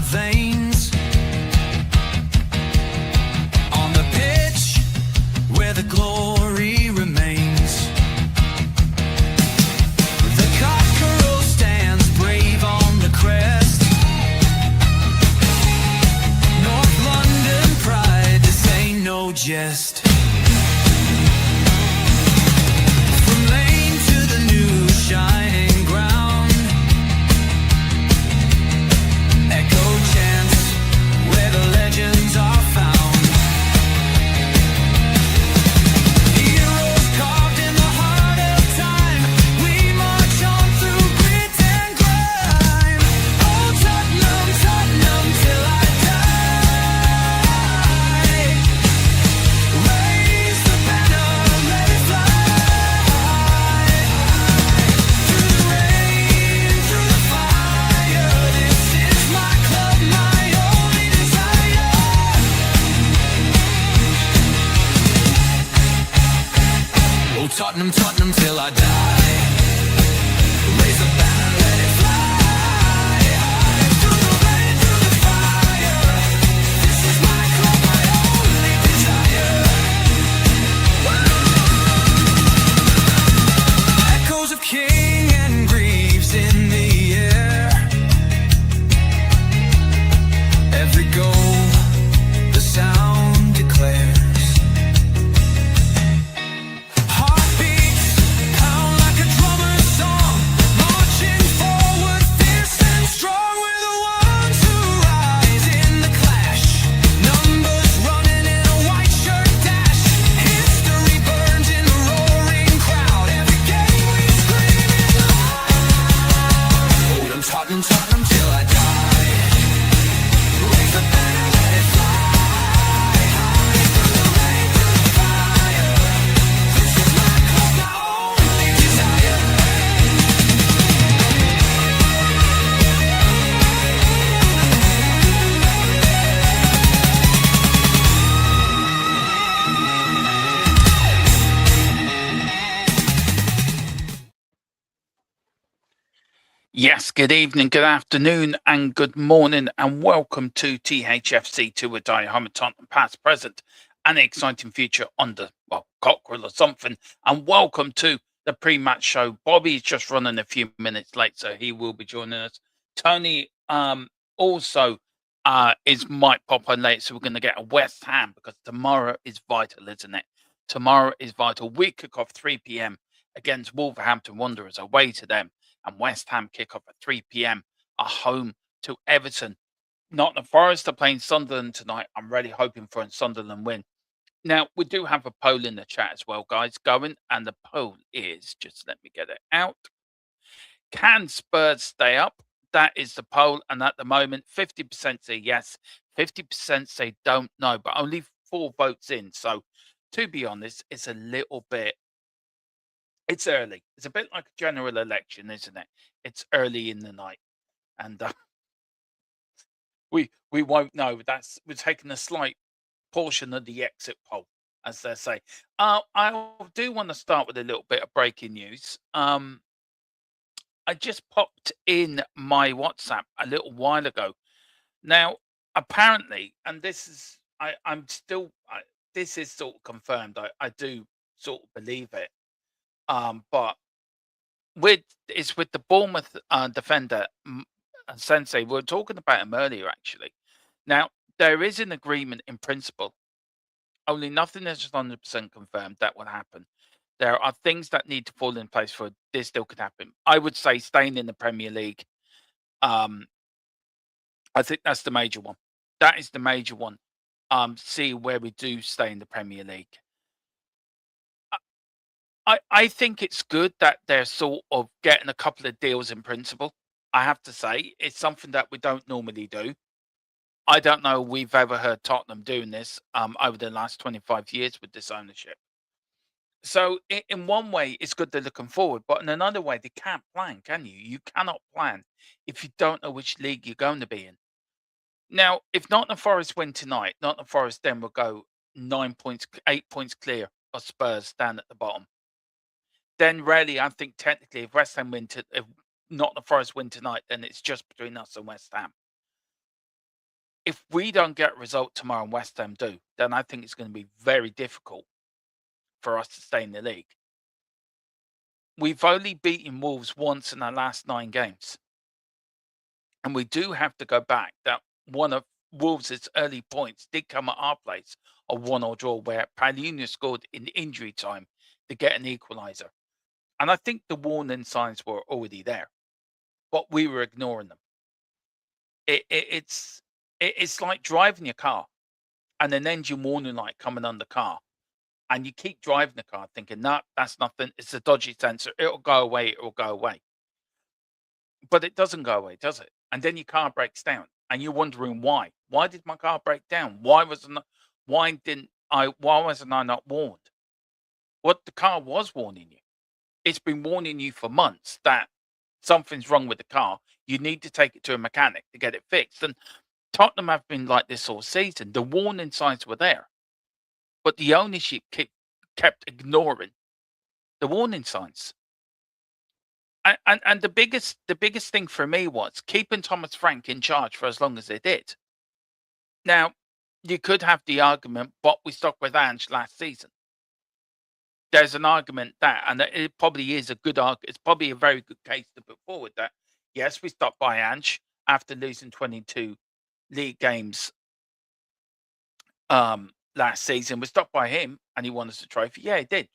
veins. On the pitch where the glory remains. The cockerel stands brave on the crest. North London pride, this ain't no jest. From lane to the new shining ground. Echo chants where the legends are found. Heroes carved in the heart of time. We march on through grit and grime. Oh, Tottenham, Tottenham, till I die. Raise the banner, let it fly. Through the rain, through the fire, this is my club, my only desire. Oh, Tottenham, Tottenham, till I die. Raise the banner, let it fly. Through the rain, through the fire, this is my club, my only desire. Echoes of King and Greaves in the air. Every goal, the sound declares. Heartbeats pound like a drummer's song, marching forward, fierce and strong. We're the ones who rise in the clash. Numbers running in a white shirt dash. History burns in the roaring crowd. Every game we scream it loud. Oh, Tottenham, Tottenham, till I die. Raise the banner, let it fly. Through the rain, through the fire, this is my club, my only desire. Yes, good evening, good afternoon, and good morning, and welcome to THFC to a Die Home at Tottenham, past, present, and the exciting future on the, well, cockerel or something. And welcome to the pre-match show. Bobby's just running a few minutes late, so he will be joining us. Tony also might pop on late, so we're going to get a West Ham, because tomorrow is vital, isn't it? Tomorrow is vital. We kick off 3 p.m. against Wolverhampton Wanderers, away to them. And West Ham kick off at 3 p.m. are home to Everton. Nottingham Forest are playing Sunderland tonight. I'm really hoping for a Sunderland win. Now, we do have a poll in the chat as well, guys, going. And the poll is, just let me get it out. Can Spurs stay up? That is the poll. And at the moment, 50% say yes, 50% say don't know, but only 4 votes in. So, to be honest, it's a little bit, it's early. It's a bit like a general election, isn't it? It's early in the night. And we won't know. We're taking a slight portion of the exit poll, as they say. I do want to start with a little bit of breaking news. I just popped in my WhatsApp a little while ago. Now, apparently, and this is this is sort of confirmed. I do sort of believe it. But it's with the Bournemouth defender Sensei. We were talking about him earlier, actually. Now, there is an agreement in principle. Only nothing is 100% confirmed that will happen. There are things that need to fall in place for this still could happen. I would say staying in the Premier League. I think that's the major one. That is the major one. See where we do stay in the Premier League. I think it's good that they're sort of getting a couple of deals in principle. I have to say, it's something that we don't normally do. I don't know we've ever heard Tottenham doing this over the last 25 years with this ownership. So in one way, it's good they're looking forward, but in another way, they can't plan, can you? You cannot plan if you don't know which league you're going to be in. Now, if Nottingham Forest win tonight, Nottingham Forest then will go 9 points, 8 points clear of Spurs down at the bottom. Then really, I think technically, if West Ham if Nottingham Forest win tonight, then it's just between us and West Ham. if we don't get a result tomorrow and West Ham do, then I think it's going to be very difficult for us to stay in the league. We've only beaten Wolves once in our last 9 games. And we do have to go back that one of Wolves' early points did come at our place, a 1-1 draw where Palhinha scored in injury time to get an equaliser. And I think the warning signs were already there, but we were ignoring them. It's like driving your car and an engine warning light coming on the car, and you keep driving the car thinking, "No, that's nothing. It's a dodgy sensor. It'll go away. It will go away." But it doesn't go away, does it? And then your car breaks down, and you're wondering why. Why did my car break down? Why wasn't I not warned? What the car was warning you. It's been warning you for months that something's wrong with the car. You need to take it to a mechanic to get it fixed. And Tottenham have been like this all season. The warning signs were there, but the ownership kept ignoring the warning signs. And the biggest thing for me was keeping Thomas Frank in charge for as long as they did. Now, you could have the argument, but we stuck with Ange last season. There's an argument that, and it probably is a good argument. It's probably a very good case to put forward that yes, we stuck by Ange after losing 22 league games last season. We stuck by him, and he won us the trophy. Yeah, he did.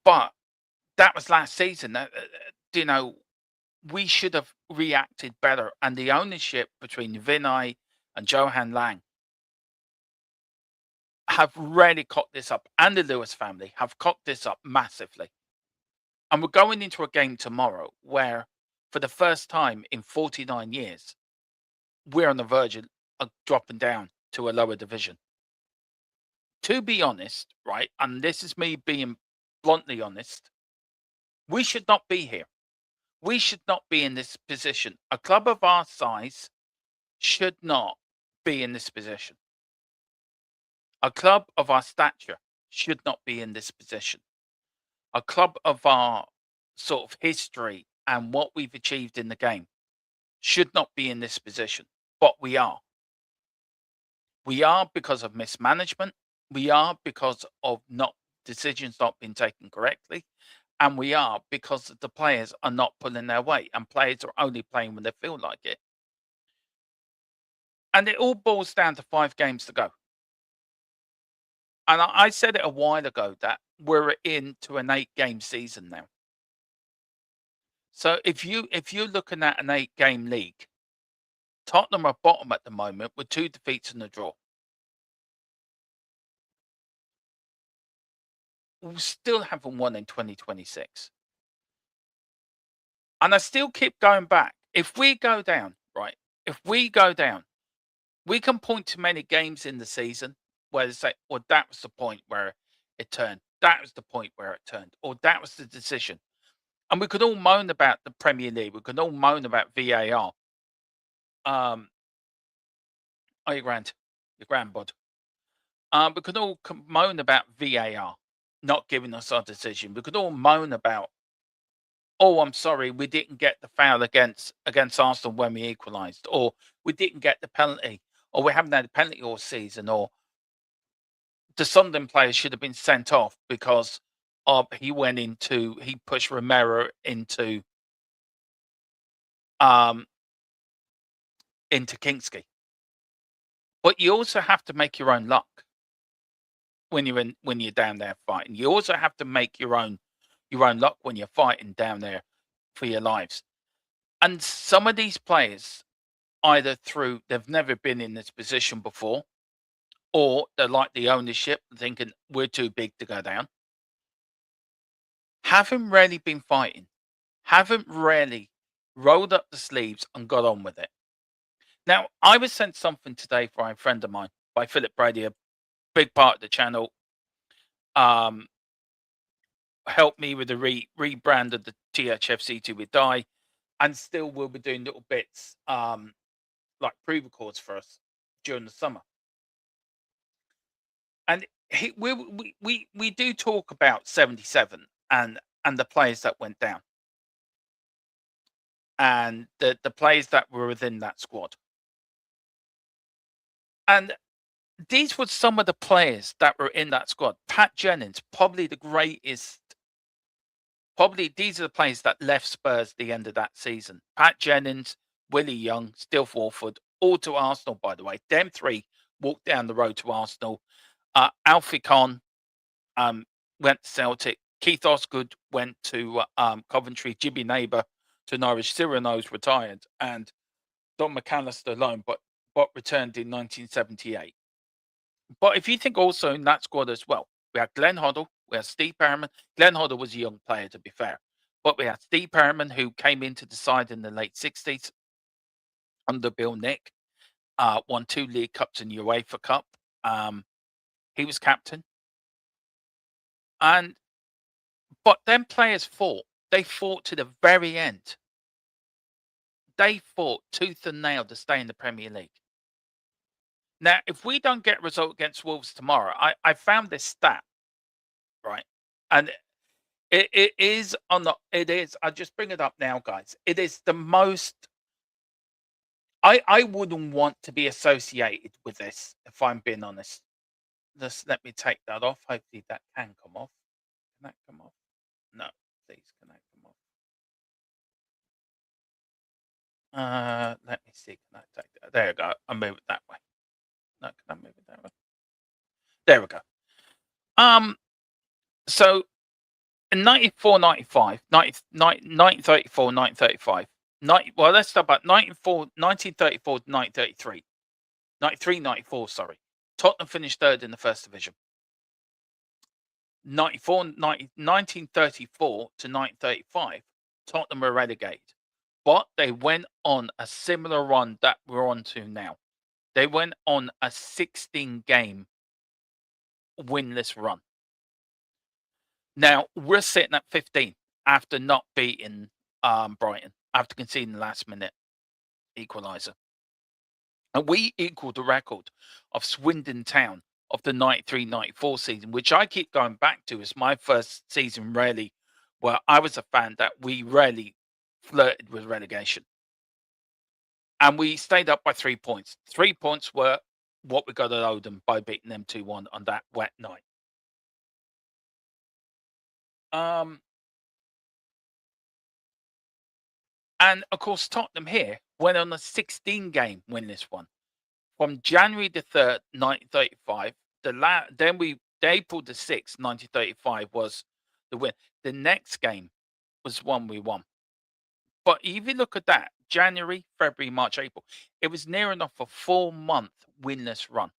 But that was last season. We should have reacted better. And the ownership between Vinay and Johan Lang have really cocked this up. And the Lewis family have cocked this up massively. And we're going into a game tomorrow where, for the first time in 49 years, we're on the verge of dropping down to a lower division. To be honest, right, and this is me being bluntly honest, we should not be here. We should not be in this position. A club of our size should not be in this position. A club of our stature should not be in this position. A club of our sort of history and what we've achieved in the game should not be in this position. But we are. We are because of mismanagement. We are because of decisions not being taken correctly. And we are because the players are not pulling their weight, and players are only playing when they feel like it. And it all boils down to 5 games to go. And I said it a while ago that we're into an 8-game season now. So if you're looking at an 8-game league, Tottenham are bottom at the moment with 2 defeats and a draw. We still haven't won in 2026. And I still keep going back. If we go down, right? If we go down, we can point to many games in the season where they say, well, that was the point where it turned. That was the point where it turned. Or that was the decision. And we could all moan about the Premier League. We could all moan about VAR. Oh, your grand bud. We could all moan about VAR not giving us our decision. We could all moan about, oh, I'm sorry, we didn't get the foul against Arsenal when we equalised, or we didn't get the penalty, or we haven't had a penalty all season, or the Sunderland player should have been sent off because he pushed Romero into Kingsky. But you also have to make your own luck when you're down there fighting. You also have to make your own luck when you're fighting down there for your lives. And some of these players, either through they've never been in this position before, or they're like the ownership thinking we're too big to go down, haven't really been fighting, haven't really rolled up the sleeves and got on with it. Now, I was sent something today from a friend of mine by Philip Brady, a big part of the channel. Helped me with the rebrand of the THFC to We Die, and still will be doing little bits like pre-records for us during the summer. And we do talk about 77 and the players that went down. and the players that were within that squad. And these were some of the players that were in that squad. Pat Jennings, probably the greatest. Probably these are the players that left Spurs at the end of that season. Pat Jennings, Willie Young, Still Warford, all to Arsenal, by the way. Them three walked down the road to Arsenal. Alfie Kahn um, went to Celtic. Keith Osgood went to Coventry. Jimmy Neighbour to Norwich. Cyrano's retired. And Don McAllister alone, but returned in 1978. But if you think also in that squad as well, we had Glenn Hoddle, we had Steve Perriman. Glenn Hoddle was a young player, to be fair. But we had Steve Perriman, who came into the side in the late 60s under Bill Nick, won 2 League Cups and UEFA Cup. He was captain. But then players fought. They fought to the very end. They fought tooth and nail to stay in the Premier League. Now, if we don't get a result against Wolves tomorrow, I found this stat, right? And it is on the, it is, I'll just bring it up now, guys. It is the most, I wouldn't want to be associated with this, if I'm being honest. Just let me take that off. Hopefully that can come off. Can that come off? No, please, can that come off? Let me see. Can I take that? There we go. I'll move it that way. No, can I move it that way? There we go. So in 94, 95, 1934, 1935, well, let's start about 1934 to 1933. 93, 94, sorry. Tottenham finished third in the first division. 1934 to 1935, Tottenham were relegated. But they went on a similar run that we're on to now. They went on a 16-game winless run. Now, we're sitting at 15 after not beating Brighton, after conceding the last-minute equaliser. And we equalled the record of Swindon Town of the 93-94 season, which I keep going back to as my first season really, where I was a fan that we rarely flirted with relegation. And we stayed up by 3 points. 3 points were what we got at Oldham by beating them 2-1 on that wet night. And of course, Tottenham here went on a 16-game winless one. From January the 3rd, 1935, April the 6th, 1935 was the win. The next game was one we won. But if you look at that, January, February, March, April, it was near enough a 4-month winless run.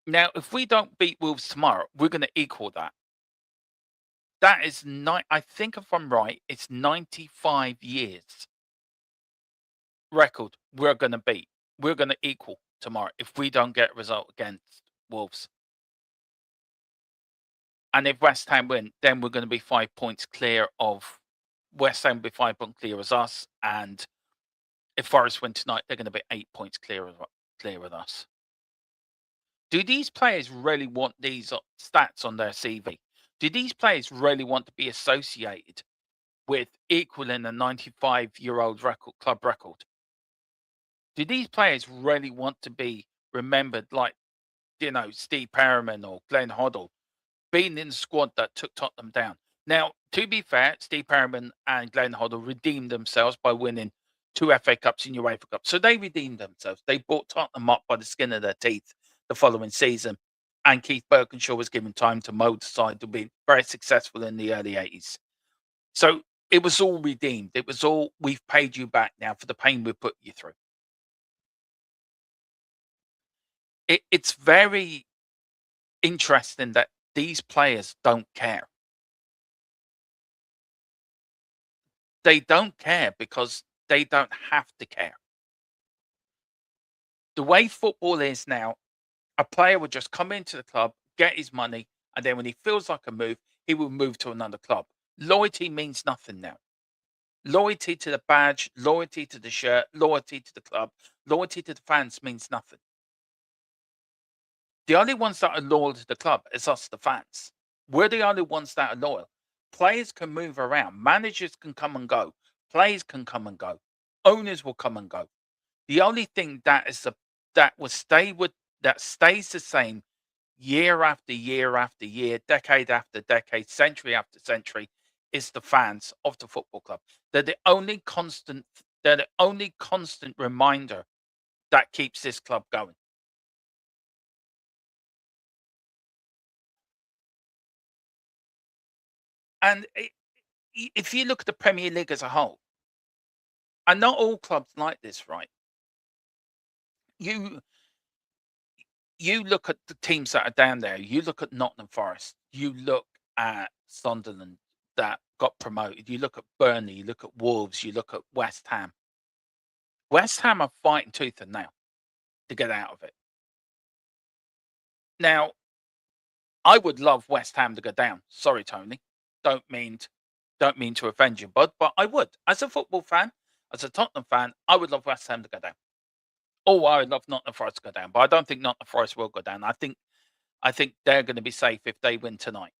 Now, if we don't beat Wolves tomorrow, we're going to equal that. That is, I think if I'm right, it's 95 years record we're going to beat. We're going to equal tomorrow if we don't get a result against Wolves. And if West Ham win, then we're going to be 5 points clear of West Ham will be 5 points clear as us. And if Forest win tonight, they're going to be 8 points clear with us. Do these players really want these stats on their CV? Do these players really want to be associated with equaling a 95-year-old club record? Do these players really want to be remembered like, Steve Perriman or Glenn Hoddle being in the squad that took Tottenham down? Now, to be fair, Steve Perriman and Glenn Hoddle redeemed themselves by winning 2 FA Cups and UEFA Cups. So they redeemed themselves. They brought Tottenham up by the skin of their teeth the following season. And Keith Birkinshaw was given time to mould the side to be very successful in the early 80s. So it was all redeemed. It was all, we've paid you back now for the pain we put you through. It's very interesting that these players don't care. They don't care because they don't have to care. The way football is now, a player would just come into the club, get his money, and then when he feels like a move, he will move to another club. Loyalty means nothing now. Loyalty to the badge, loyalty to the shirt, loyalty to the club, loyalty to the fans means nothing. The only ones that are loyal to the club is us, the fans. We're the only ones that are loyal. Players can move around. Managers can come and go. Players can come and go. Owners will come and go. The only thing that stays the same year after year after year, decade after decade, century after century, is the fans of the football club. They're the only constant. They're the only constant reminder that keeps this club going. And if you look at the Premier League as a whole, and not all clubs like this, right? You you look at the teams that are down there. You look at Nottingham Forest. You look at Sunderland that got promoted. You look at Burnley. You look at Wolves. You look at West Ham. West Ham are fighting tooth and nail to get out of it. Now, I would love West Ham to go down. Sorry, Tony. Don't mean to offend you, bud, but I would. As a football fan, as a Tottenham fan, I would love West Ham to go down. Oh, I would love Nottingham Forest to go down, but I don't think Nottingham Forest will go down. I think they're going to be safe if they win tonight.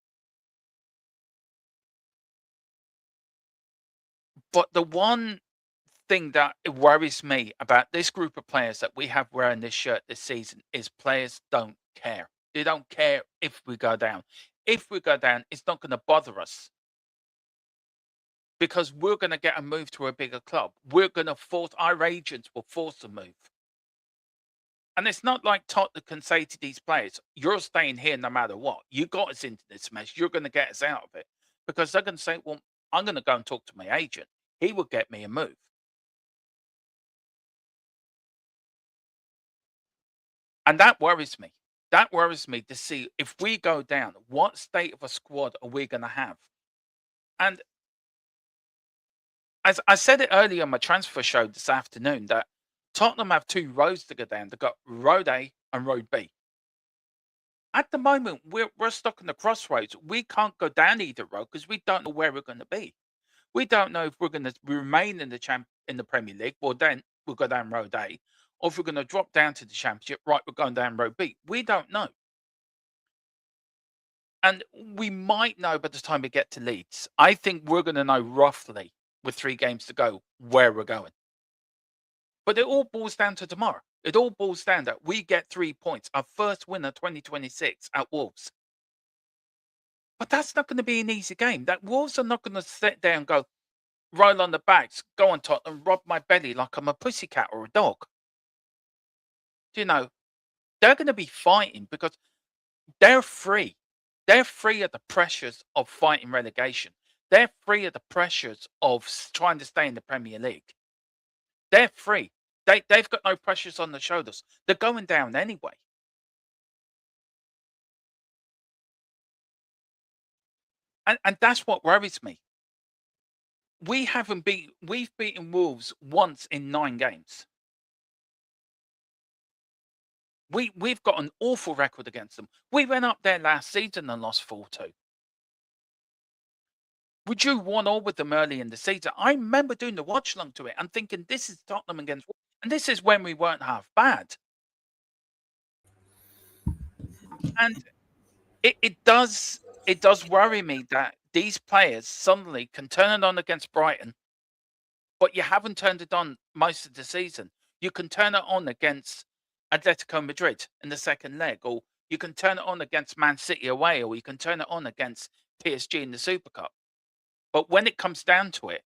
But the one thing that worries me about this group of players that we have wearing this shirt this season is players don't care. They don't care if we go down. If we go down, it's not going to bother us because we're going to get a move to a bigger club. We're going to force, our agents will force a move. And it's not like Tottenham can say to these players, you're staying here no matter what. You got us into this mess. You're going to get us out of it. Because they're going to say, well, I'm going to go and talk to my agent. He will get me a move. And that worries me. That worries me to see if we go down, what state of a squad are we going to have? And as I said it earlier on my transfer show this afternoon, that Tottenham have two roads to go down. They've got Road A and Road B. At the moment, we're stuck in the crossroads. We can't go down either road because we don't know where we're going to be. We don't know if we're going to remain in the Premier League. Well, then we'll go down Road A, or if we're going to drop down to the Championship. Right, we're going down Road B. We don't know. And we might know by the time we get to Leeds. I think we're going to know roughly, with 3 games to go, where we're going. But it all boils down to tomorrow. It all boils down that we get 3 points, our first win of 2026 at Wolves. But that's not going to be an easy game. That Wolves are not going to sit there and go, roll on the backs, go on Tottenham, rub my belly like I'm a pussycat or a dog. You know, they're going to be fighting because they're free. They're free of the pressures of fighting relegation. They're free of the pressures of trying to stay in the Premier League. They're free. They've got no pressures on their shoulders. They're going down anyway. And that's what worries me. We've beaten Wolves once in 9 games. We've got an awful record against them. We went up there last season and lost 4-2. We drew 1-1 with them early in the season. I remember doing the watch along to it and thinking this is Tottenham against Wolves. And this is when we weren't half bad. And it does worry me that these players suddenly can turn it on against Brighton, but you haven't turned it on most of the season. You can turn it on against Atletico Madrid in the second leg, or you can turn it on against Man City away, or you can turn it on against PSG in the Super Cup. But when it comes down to it,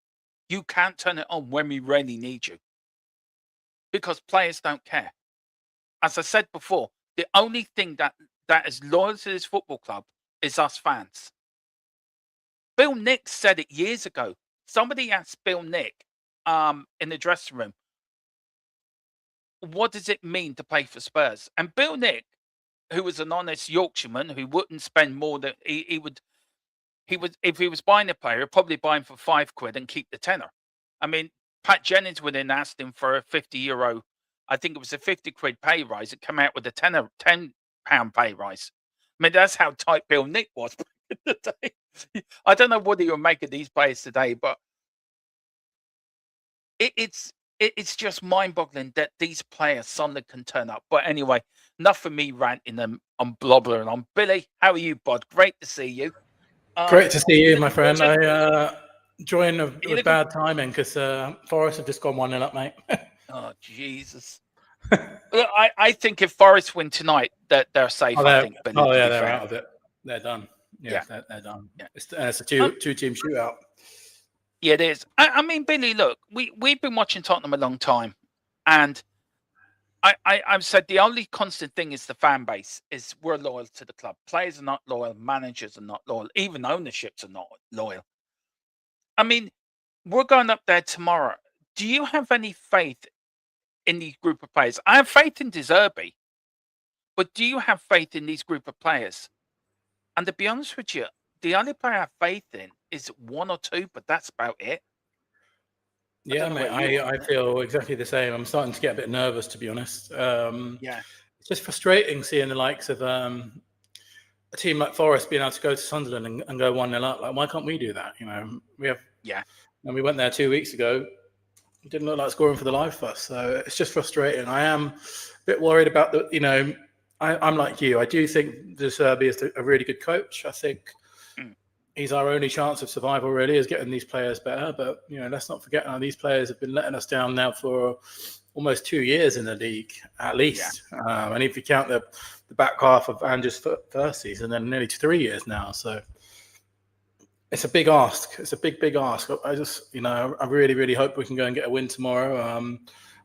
you can't turn it on when we really need you because players don't care. As I said before, the only thing that is loyal to this football club is us fans. Bill Nick said it years ago. Somebody asked Bill Nick in the dressing room, what does it mean to play for Spurs? And Bill Nick, who was an honest Yorkshireman who wouldn't spend more than he would if he was buying a player, he'd probably buy him for £5 and keep the tenner. I mean, Pat Jennings would then asked him for a €50. I think it was a £50 pay rise. It came out with a £10 pay rise. I mean, that's how tight Bill Nick was back in the day. I don't know what he would make of these players today, but it's just mind-boggling that these players suddenly can turn up. But anyway, enough for me ranting and I'm blobbering on. Billy, how are you, bud? Great to see you. Great to see you, my friend. Join with bad timing because Forest have just gone 1-0 up, mate. Oh, Jesus. Look, I think if Forest win tonight, that they're safe. I think. Billy, they're out of it. They're done. Yeah. They're done. Yeah. It's a two-team shootout. Yeah, it is. I mean, Billy, look, we've been watching Tottenham a long time, and I've said the only constant thing is the fan base is we're loyal to the club. Players are not loyal, managers are not loyal, even ownerships are not loyal. I mean, we're going up there tomorrow. Do you have any faith in the group of players? I have faith in De Zerbi, but do you have faith in these group of players? And to be honest with you, the only player I have faith in is one or two, but that's about it. Yeah, mate, I feel exactly the same. I'm starting to get a bit nervous, to be honest. It's just frustrating seeing the likes of a team like Forest being able to go to Sunderland and go 1-0 up. Like, why can't we do that? We have. Yeah. And we went there 2 weeks ago. It didn't look like scoring for the life of us. So it's just frustrating. I am a bit worried about the. I'm like you. I do think De Zerbi is a really good coach. I think he's our only chance of survival, really, is getting these players better. But, let's not forget now, these players have been letting us down now for almost 2 years in the league, at least. Yeah. And if you count the back half of Andrew's first season, then nearly 3 years now. So it's a big ask. It's a big, big ask. I just, I really, really hope we can go and get a win tomorrow.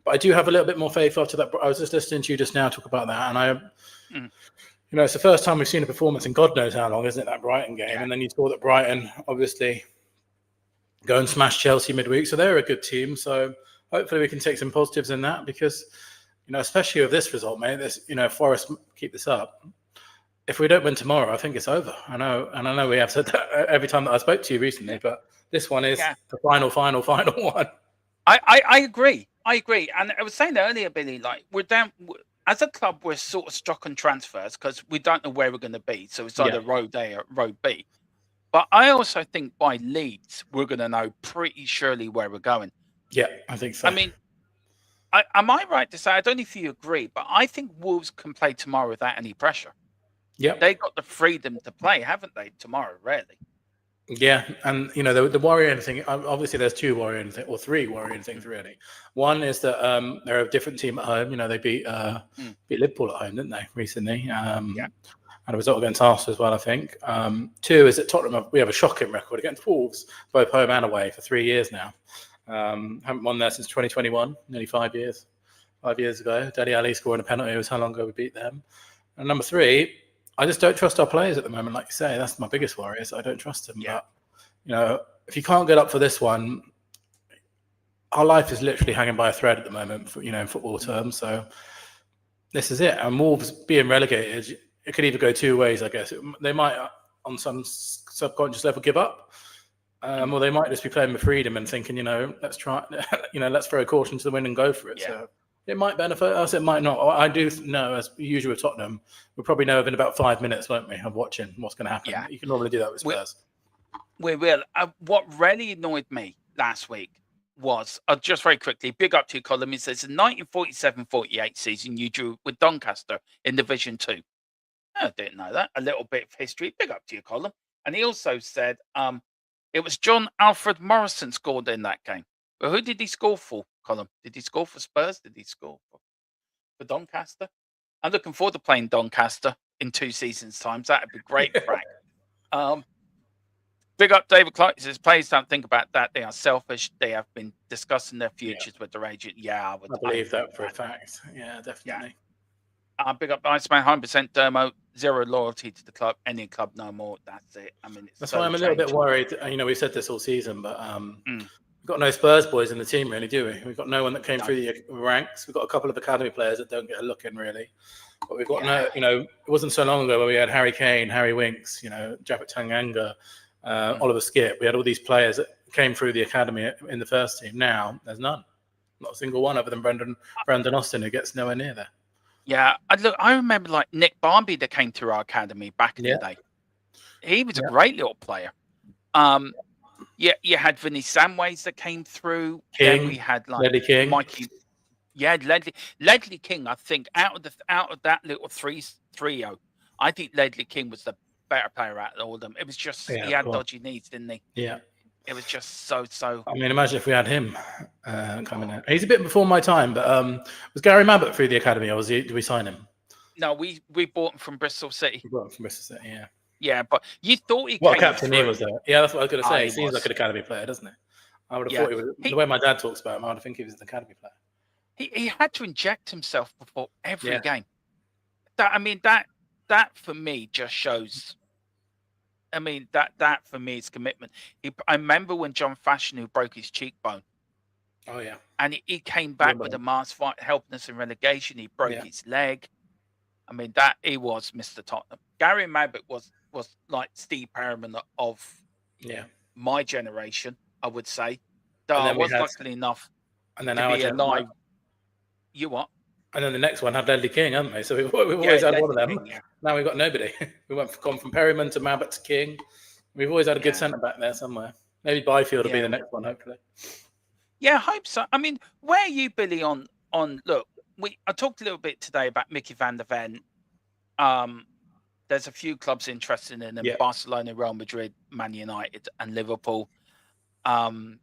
But I do have a little bit more faith after that. I was just listening to you just now talk about that. And it's the first time we've seen a performance in God knows how long, isn't it, that Brighton game? Yeah. And then you saw that Brighton obviously go and smash Chelsea midweek. So they're a good team. So hopefully we can take some positives in that because, especially with this result, mate, if Forest keep this up, if we don't win tomorrow, I think it's over. I know we have said that every time that I spoke to you recently, but this one is the final one. I agree. And I was saying earlier, Billy, like we're down as a club, we're sort of stuck on transfers because we don't know where we're going to be. So it's either road A or road B. But I also think by Leeds, we're going to know pretty surely where we're going. Yeah, I think so. I mean, am I right to say, I don't know if you agree, but I think Wolves can play tomorrow without any pressure. Yeah. They got the freedom to play, haven't they, tomorrow, really? Yeah, and the worrying thing, obviously there's two worrying things, or three worrying things really. One is that they're a different team at home. They beat Liverpool at home, didn't they, recently? And a result against Arsenal as well, I think. Two is that Tottenham, we have a shocking record against Wolves, both home and away, for 3 years now. Haven't won there since 2021, nearly 5 years. 5 years ago, Dele Alli scoring a penalty was how long ago we beat them. And number three, I just don't trust our players at the moment, like you say. That's my biggest worry, is I don't trust them. Yeah. But, if you can't get up for this one, our life is literally hanging by a thread at the moment, in football terms. So this is it. And Wolves being relegated, it could either go two ways, I guess. They might, on some subconscious level, give up. Or they might just be playing with freedom and thinking, let's try, let's throw a caution to the wind and go for it. Yeah. So it might benefit us, it might not. I do know, as usual with Tottenham, we'll probably know within about 5 minutes, won't we, of watching what's going to happen. Yeah. You can normally do that with Spurs. We will. What really annoyed me last week was, just very quickly, big up to your column, it says, the 1947-48 season you drew with Doncaster in Division 2. I didn't know that. A little bit of history. Big up to your column. And he also said it was John Alfred Morrison scored in that game. But who did he score for, Colin? Did he score for Spurs? Did he score for Doncaster? I'm looking forward to playing Doncaster in 2 seasons' time. So that'd be great crack. Big up David Clark. He says, players don't think about that. They are selfish. They have been discussing their futures with their agent. Yeah, I believe that for a fact. Yeah, definitely. Yeah. Big up Iceman, 100% Dermo, zero loyalty to the club. Any club, no more. That's it. I mean, that's why I'm a little bit worried. We've said this all season, but we've got no Spurs boys in the team, really, do we? We've got no one that came through the ranks. We've got a couple of academy players that don't get a look in, really. But we've got it wasn't so long ago where we had Harry Kane, Harry Winks, Japhet Tanganga, Oliver Skipp. We had all these players that came through the academy in the first team. Now there's none. Not a single one other than Brandon Austin, who gets nowhere near there. Yeah, I remember like Nick Barmby that came through our academy back in the day. He was a great little player. You had Vinny Samways that came through. King, then we had like Ledley King. Mikey. Yeah, Ledley King. I think out of that little trio, I think Ledley King was the better player out of all of them. It was just he had dodgy knees, didn't he? Yeah. It was just so. I mean, imagine if we had him coming in. He's a bit before my time, but was Gary Mabbott through the academy, or did we sign him? No, we bought him from Bristol City. We brought him from Bristol City, yeah. Yeah, but you thought he What came captain through. he was there? Yeah, that's what I was going to say. He He seems was. like an academy player, doesn't he? I would have Yeah. thought he was. The way my dad talks about him, I would think he was an academy player. He had to inject himself before every Yeah. game. That for me just shows. I mean, that for me is commitment. I remember when John Fashanu broke his cheekbone, Oh yeah. and he came back Remember with that. a mass fight, helping us in relegation. He broke Yeah. his leg. I mean, that he was Mr. Tottenham. Gary Mabbott was like Steve Perryman of Yeah. my generation, I would say. And I then we was had- lucky enough And then to our be gen- alive. You what? And then the next one had Ledley King, haven't we? So we've always had one of them. Yeah. Now we've got nobody. Gone from Perryman to Mabbott to King. We've always had a good Yeah. centre back there somewhere. Maybe Byfield will be Yeah. the next one, hopefully. Yeah, I hope so. I mean, where are you, Billy, on look, I talked a little bit today about Mickey van der Ven. There's a few clubs interested in him: Yeah. Barcelona, Real Madrid, Man United, and Liverpool. And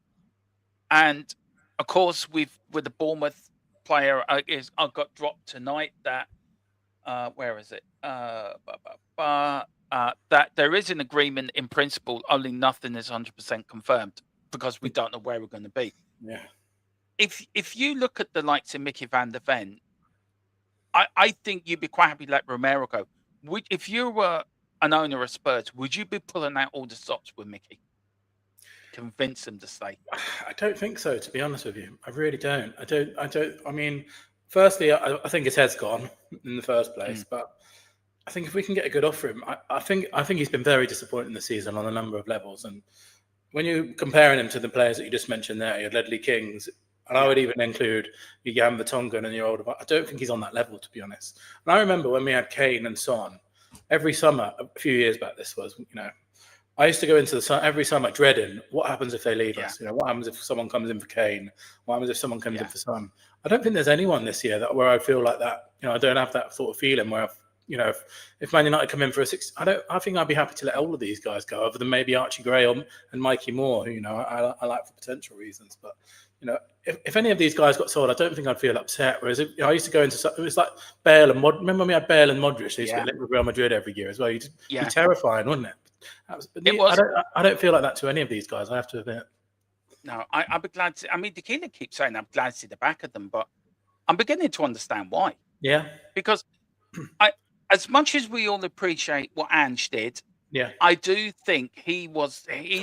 of course, with the Bournemouth player, I got dropped tonight. That where is it? That there is an agreement in principle. Only nothing is 100% confirmed because we don't know where we're going to be. Yeah. If you look at the likes of Mickey van der Ven, I think you'd be quite happy to let Romero go. If you were an owner of Spurs, would you be pulling out all the stops with Mickey? Convince him to stay? I don't think so, to be honest with you. I really don't. I don't. I mean, firstly, I think his head's gone in the first place, but I think if we can get a good offer him, I think he's been very disappointing this season on a number of levels. And when you're comparing him to the players that you just mentioned there, you had Ledley Kings, and I would even include Jan Vertonghen and your older. I don't think he's on that level, to be honest. And I remember when we had Kane and Son, every summer, a few years back, this was, I used to go into the sun every summer dreading what happens if they leave us. What happens if someone comes in for Kane? What happens if someone comes in for Son? I don't think there's anyone this year where I feel like that. I don't have that sort of feeling where if Man United come in for a 6, I think I'd be happy to let all of these guys go, other than maybe Archie Gray and Mikey Moore, who I like for potential reasons. But if any of these guys got sold, I don't think I'd feel upset. Whereas I used to go into, it was like Bale and remember when we had Bale and Modric? They used to get linked with Real Madrid every year as well. You'd be terrifying, wouldn't it? It was. I don't feel like that to any of these guys, I have to admit. No, I'd be glad to. I mean, Tequila keeps saying I'm glad to see the back of them, but I'm beginning to understand why. Yeah. Because as much as we all appreciate what Ange did, yeah, I do think he's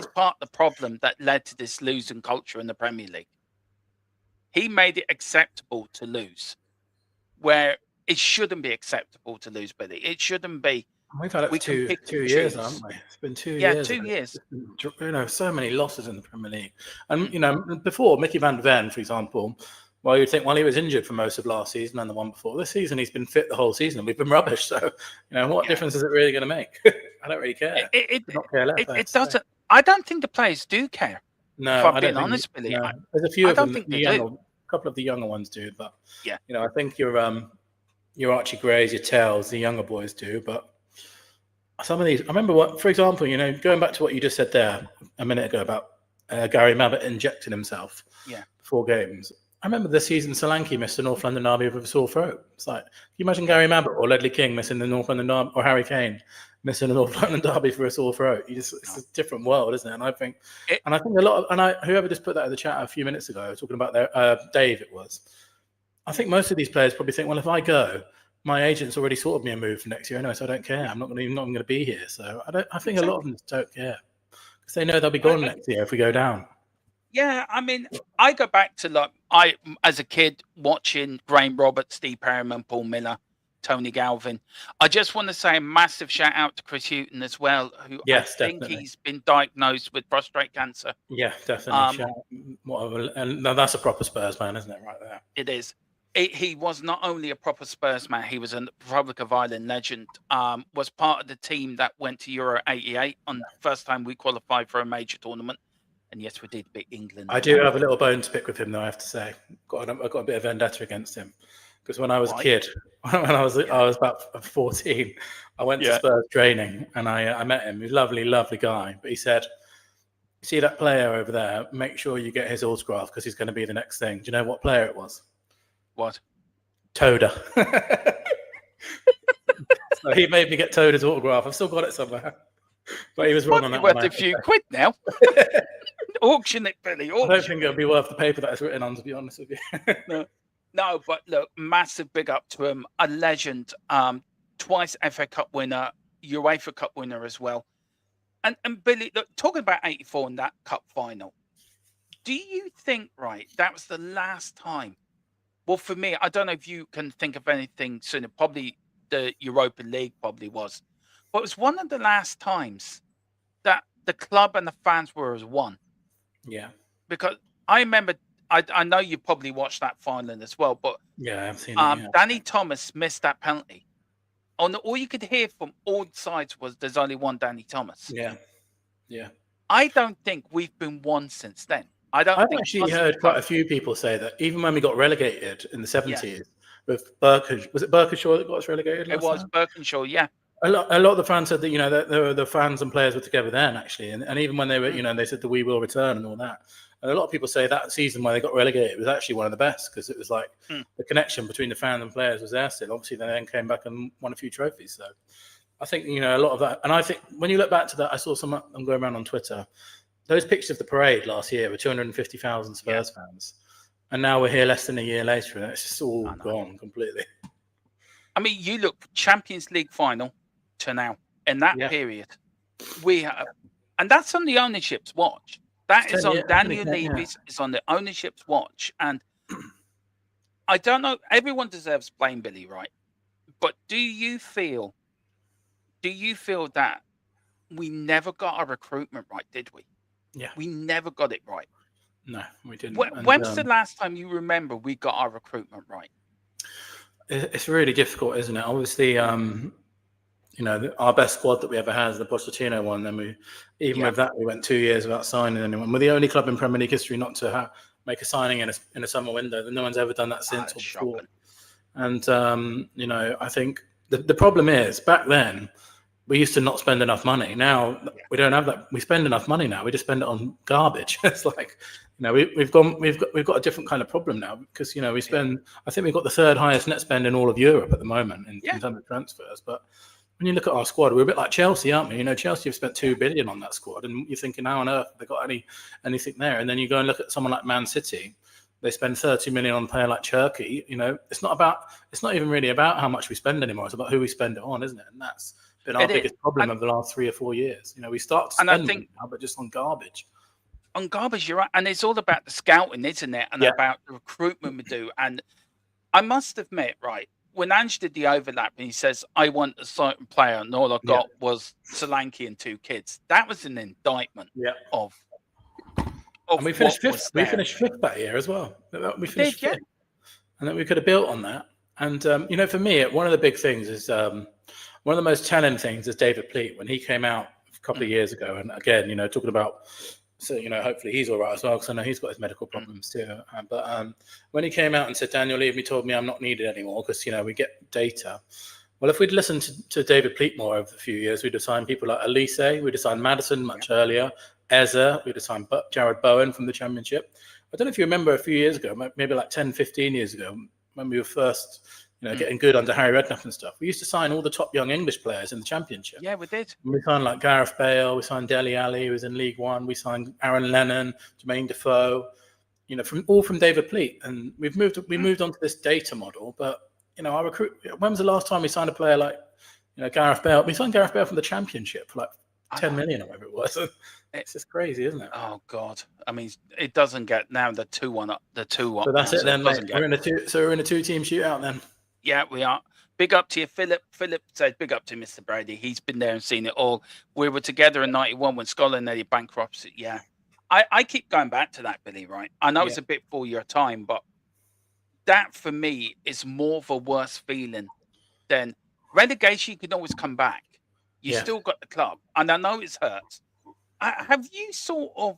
part of the problem that led to this losing culture in the Premier League. He made it acceptable to lose, where it shouldn't be acceptable to lose, Billy. It shouldn't be. We've had it for 2 years, haven't we? It's been 2 years. Yeah, 2 years. So many losses in the Premier League. And before, Mickey van der Ven, for example, well, you'd think, he was injured for most of last season and the one before. This season, he's been fit the whole season, and we've been rubbish. So, what difference is it really going to make? I don't really care. It doesn't. I don't think the players do care. No, if I'm being honest, Billy. No. There's a few of them. A couple of the younger ones do, but I think your Archie Grays, your Tells, the younger boys do. But some of these, I remember for example, going back to what you just said there a minute ago about Gary Mabbott injecting himself before games. I remember this season Solanke missed the North London derby with a sore throat. It's like, can you imagine Gary Mabbott or Ledley King missing the North London derby, or Harry Kane missing the North London derby for a sore throat? It's a different world, isn't it? And I think a lot of, whoever just put that in the chat a few minutes ago, talking about Dave, it was. I think most of these players probably think, well, if I go, my agent's already sorted me a move for next year anyway, so I don't care. I'm not going to be here. So I think a lot of them just don't care because they know they'll be gone next year if we go down. Yeah, I mean, I go back to I as a kid watching Graham Roberts, Steve Perryman, Paul Miller, Tony Galvin. I just want to say a massive shout out to Chris Hughton as well, who I think he's been diagnosed with prostate cancer. Yeah, definitely. And that's a proper Spurs man, isn't it? Right there. It is. He was not only a proper Spurs man, he was a Republic of Ireland legend, was part of the team that went to Euro 88 on the first time we qualified for a major tournament. And yes, we did beat England. I do have a little bone to pick with him, though, I have to say. I've got a bit of vendetta against him. Because when I was a kid, when I was about 14, I went to Spurs training and I met him. He was a lovely, lovely guy. But he said, see that player over there, make sure you get his autograph because he's going to be the next thing. Do you know what player it was? What? Toda. So he made me get Toda's autograph. I've still got it somewhere. But he was wrong on that worth one. a few quid now. Auction it, Billy. I don't think it'll be worth the paper that it's written on, to be honest with you. No, but look, massive big up to him. A legend. Twice FA Cup winner, UEFA Cup winner as well. And Billy, look, talking about 84 in that cup final, do you think, right, that was the last time? Well, for me, I don't know if you can think of anything sooner. Probably the Europa League probably was. But it was one of the last times that the club and the fans were as one. Yeah. Because I remember, I know you probably watched that final as well, but yeah, I've seen it. Yeah. Danny Thomas missed that penalty. All you could hear from all sides was there's only one Danny Thomas. Yeah. Yeah. I don't think we've been one since then. I've actually heard quite a few people say that even when we got relegated in the 70s with Berkshire, was it Berkshire that got us relegated? It was Berkshire, yeah. A lot of the fans said that, that the fans and players were together then, actually. And even when they were, they said that we will return and all that. And a lot of people say that season where they got relegated was actually one of the best because it was like the connection between the fans and players was there still. Obviously, they then came back and won a few trophies. So I think, a lot of that. And I think when you look back to that, I saw I'm going around on Twitter. Those pictures of the parade last year were 250,000 Spurs fans. And now we're here less than a year later and it's just all gone completely. I mean, you look Champions League final to now. In that period, we have, and that's on the ownership's watch. That is on Daniel Levy's. It's on the ownership's watch. And I don't know, everyone deserves blame, Billy, right? But do you feel that we never got our recruitment right, did we? Yeah. We never got it right. No, we didn't. When's the last time you remember we got our recruitment right? It's really difficult, isn't it? Obviously, our best squad that we ever had is the Pochettino one. Then with that, we went 2 years without signing anyone. We're the only club in Premier League history not to make a signing in a summer window. No one's ever done that since or before. And I think the problem is back then we used to not spend enough money. Now we don't have that. We spend enough money now. We just spend it on garbage. It's like we've got a different kind of problem now because we spend. I think we've got the third highest net spend in all of Europe at the moment in terms of transfers, but. When you look at our squad, we're a bit like Chelsea, aren't we? Chelsea have spent $2 billion on that squad, and you're thinking, how on earth have they got anything there? And then you go and look at someone like Man City, they spend $30 million on a player like Cherky. It's not even really about how much we spend anymore. It's about who we spend it on, isn't it? And that's been our biggest problem of the last 3 or 4 years. We start to spend now, but just on garbage. On garbage, you're right, and it's all about the scouting, isn't it? And about the recruitment we do. And I must admit, right. When Ange did the overlap and he says, I want a certain player, and all I got was Solanke and 2 kids, that was an indictment of and we finished fifth. We finished fifth that year as well. We finished fifth. And then we could have built on that. And, for me, one of the big things is one of the most telling things is David Pleat when he came out a couple of years ago. And again, talking about. So, hopefully he's all right as well, because I know he's got his medical problems too. But when he came out and said, Daniel Levy told me I'm not needed anymore because, we get data. Well, if we'd listened to David Pleat more over the few years, we'd have signed people like Elise, we'd have signed Maddison much earlier, Eze, we'd have signed Jared Bowen from the Championship. I don't know if you remember a few years ago, maybe like 10, 15 years ago, when we were first getting good under Harry Redknapp and stuff. We used to sign all the top young English players in the Championship. Yeah, we did. We signed like Gareth Bale, we signed Dele Alli, who was in League One, we signed Aaron Lennon, Jermaine Defoe, from David Pleat. And we moved on to this data model. But, our when was the last time we signed a player like, Gareth Bale? We signed Gareth Bale from the Championship for like 10 million or whatever it was. It's just crazy, isn't it? Oh God! I mean, it doesn't get now the 2-1 up, the 2-1. So that's it then, mate. We're in a 2-team shootout then. Yeah, we are. Big up to you, Philip. Philip said, big up to Mr. Brady. He's been there and seen it all. We were together in 91 when Scotland nearly bankrupted. Yeah. I keep going back to that, Billy, right? I know it's a bit for your time, but that for me is more of a worse feeling than relegation. You can always come back. You still got the club. And I know it's hurt. Have you sort of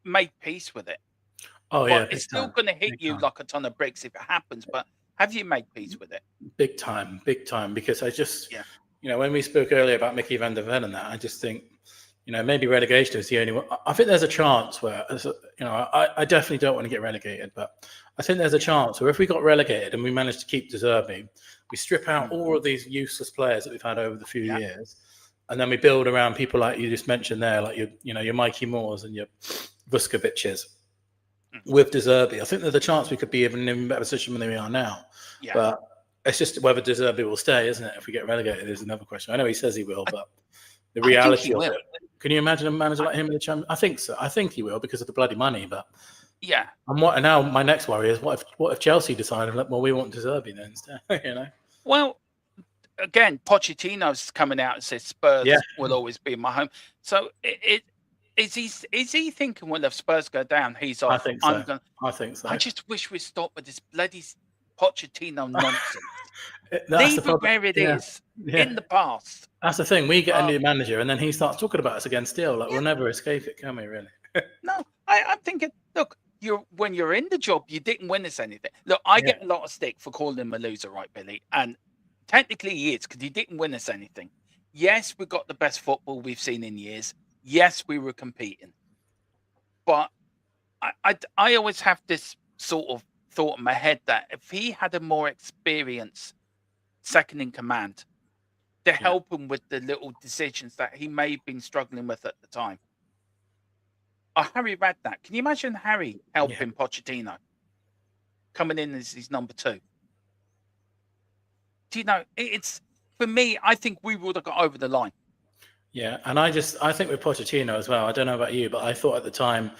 made peace with it? Oh, yeah. It's still going to hit you like a ton of bricks if it happens, but have you made peace with it? Big time. Because I just, when we spoke earlier about Mickey van der Ven and that, I just think, maybe relegation is the only one. I think there's a chance where, I definitely don't want to get relegated, but I think there's a chance where if we got relegated and we managed to keep De Zerbi, we strip out all of these useless players that we've had over the few years, and then we build around people like you just mentioned there, like your Mikey Moores and your Vuskoviches with De Zerbi. I think there's a chance we could be even in a better position than we are now. Yeah. But it's just whether De Zerbi will stay, isn't it? If we get relegated, is another question. I know he says he will, but the reality of it. Can you imagine a manager like him in the Champions? I think so. I think he will because of the bloody money. But and now my next worry is what if Chelsea decided, well, we want De Zerbi then instead? Well, again, Pochettino's coming out and says Spurs will always be my home. So is he thinking, well, if Spurs go down, he's off? I think so. I think so. I just wish we'd stop with this bloody Pochettino nonsense. Leave it where it is in the past. That's the thing. We get a new manager, and then he starts talking about us again. Still, we'll never escape it, can we? Really? No, I'm thinking. Look, when you're in the job, you didn't win us anything. Look, I get a lot of stick for calling him a loser, right, Billy? And technically, he is because he didn't win us anything. Yes, we got the best football we've seen in years. Yes, we were competing, but I always have this sort of thought in my head that if he had a more experienced second in command to help him with the little decisions that he may have been struggling with at the time. Harry Redknapp. Can you imagine Harry helping Pochettino coming in as his number 2? Do you know, it's for me, I think we would have got over the line. Yeah, and I think with Pochettino as well, I don't know about you, but I thought at the time